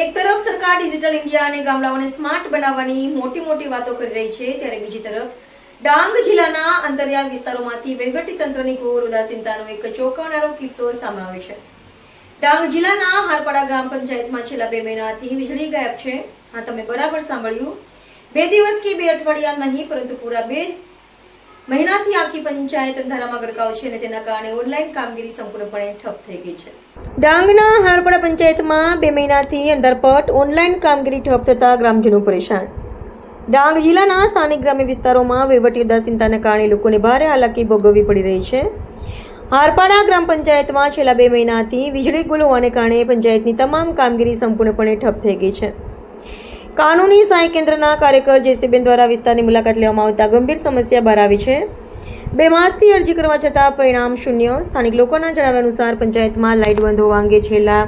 એક તરફ સરકાર ડિજિટલ ઇન્ડિયા અને ગામડાઓને સ્માર્ટ બનાવવાની મોટી મોટી વાતો કરી રહી છે, ત્યારે બીજી તરફ ડાંગ જિલ્લાના અંતરિયાળ વિસ્તારોમાંથી વહીવટી તંત્રની ઘોર ઉદાસીનતાનો એક ચોંકાવનારો કિસ્સો સામે આવ્યો છે। ડાંગ જિલ્લાના હારપાડા ગ્રામ પંચાયતમાં છેલ્લા 2 મહિનાથી વીજળી ગાયબ છે। હા, તમે બરાબર સાંભળ્યું, 2 દિવસ કે 2 અઠવાડિયા નહીં, પરંતુ પૂરા 2 મહિનાથી આખી પંચાયત અંધારામાં ગરકાવ છે અને તેના કારણે ઓનલાઈન કામગીરી સંપૂર્ણપણે ઠપ થઈ ગઈ છે। ડાંગના હારપાડા પંચાયતમાં 2 મહિનાથી અંધારપટ ઓનલાઈન કામગીરી ઠપ થતા ગ્રામજનો પરેશાન। ડાંગ જિલ્લાના સ્થાનિક ગ્રામ્ય વિસ્તારોમાં વહીવટી ઉદાસીનતાના કારણે લોકોને ભારે હાલાકી ભોગવવી પડી રહી છે। હારપાડા ગ્રામ પંચાયતમાં છેલ્લા 2 મહિનાથી વીજળી ગુલ હોવાને કારણે પંચાયતની તમામ કામગીરી સંપૂર્ણપણે ઠપ થઈ ગઈ છે। કાનૂની સહાય કેન્દ્રના કાર્યકર જેસીબેન દ્વારા વિસ્તારની મુલાકાત લેવામાં આવતા ગંભીર સમસ્યા બહાર આવી છે। 2 માસથી અરજી કરવા છતાં પરિણામ શૂન્ય। સ્થાનિક લોકોના જણાવ્યા અનુસાર પંચાયતમાં લાઇટ બંધ હોવા અંગે છેલ્લા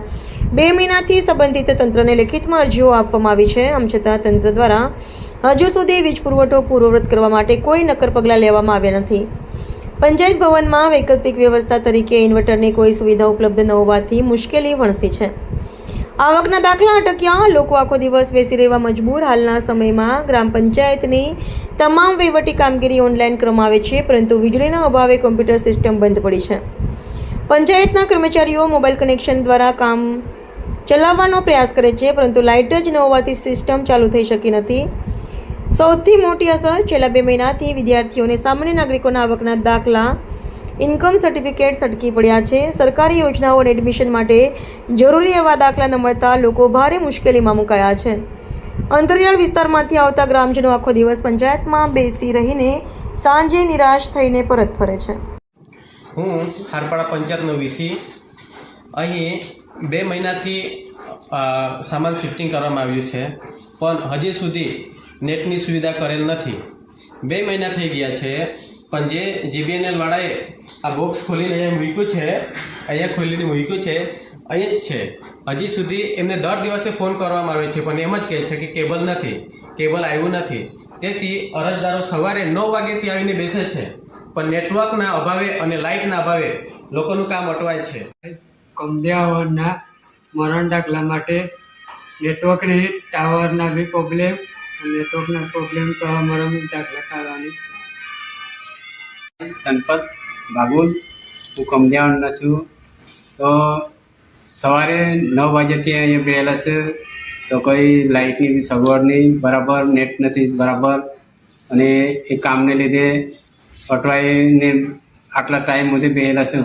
2 મહિનાથી સંબંધિત તંત્રને લેખિતમાં અરજીઓ આપવામાં આવી છે। આમ છતાં તંત્ર દ્વારા હજુ સુધી વીજ પુરવઠો પૂર્વવત કરવા માટે કોઈ નક્કર પગલાં લેવામાં આવ્યા નથી। પંચાયત ભવનમાં વૈકલ્પિક વ્યવસ્થા તરીકે ઇન્વર્ટરની કોઈ સુવિધા ઉપલબ્ધ ન હોવાથી મુશ્કેલી વણસી છે। આવકના દાખલા અટક્યા, લોકો આખો દિવસ બેસી રહેવા મજબૂર। હાલના સમયમાં ગ્રામ પંચાયતની તમામ વહીવટી કામગીરી ઓનલાઈન કરવામાં આવે છે, પરંતુ વીજળીના અભાવે કોમ્પ્યુટર સિસ્ટમ બંધ પડી છે। પંચાયતના કર્મચારીઓ મોબાઈલ કનેક્શન દ્વારા કામ ચલાવવાનો પ્રયાસ કરે છે, પરંતુ લાઇટ જ ન હોવાથી સિસ્ટમ ચાલુ થઈ શકી નથી। સૌથી મોટી અસર છેલ્લા 2 મહિનાથી વિદ્યાર્થીઓને સામાન્ય નાગરિકોના આવકના દાખલા ઇન્કમ સર્ટિફિકેટ્સ અટકી પડ્યા છે। સરકારી યોજનાઓ અને એડમિશન માટે જરૂરી એવા દાખલા ન મળતા લોકો ભારે મુશ્કેલીમાં મુકાયા છે। અંતરિયાળ વિસ્તારમાંથી આવતા ગ્રામજનો આખો દિવસ પંચાયતમાં બેસી રહીને સાંજે નિરાશ થઈને પરત ફરે છે। હું હારપાડા પંચાયતનો વીસી અહીં 2 મહિનાથી સામાન શિફ્ટિંગ કરવામાં આવ્યું છે, પણ હજી સુધી નેટની સુવિધા કરેલ નથી। 2 મહિના થઈ ગયા છે, પણ જે જીબીએનએલ વાળાએ આ બોક્સ ખોલીને અહીંયા ખોલીને મૂક્યું છે, અહીં જ છે। હજી સુધી એમને દર દિવસે ફોન કરવામાં આવે છે, પણ એમ જ કહે છે કે કેબલ નથી, કેબલ આવ્યું નથી। તેથી અરજદારો સવારે 9 વાગ્યાથી આવીને બેસે છે, પણ નેટવર્કના અભાવે અને લાઇટના અભાવે લોકોનું કામ અટવાય છે। કમદ્યાઓના મરણ દાખલા માટે નેટવર્કની ટાવરના બી પ્રોબ્લેમ, નેટવર્કના પ્રોબ્લેમ તો મરણ દાખલા કાઢવાની। સંપત બાબુલ, હું કમદ્યાવનનો છું। તો સવારે 9 વાગ્યાથી અહીંયા બેઠેલા છે, તો કોઈ લાઇટની બી સગવડ નહીં બરાબર, નેટ નથી બરાબર, અને એ કામને લીધે અટવાઈને આટલા ટાઈમ સુધી બેઠેલા છે।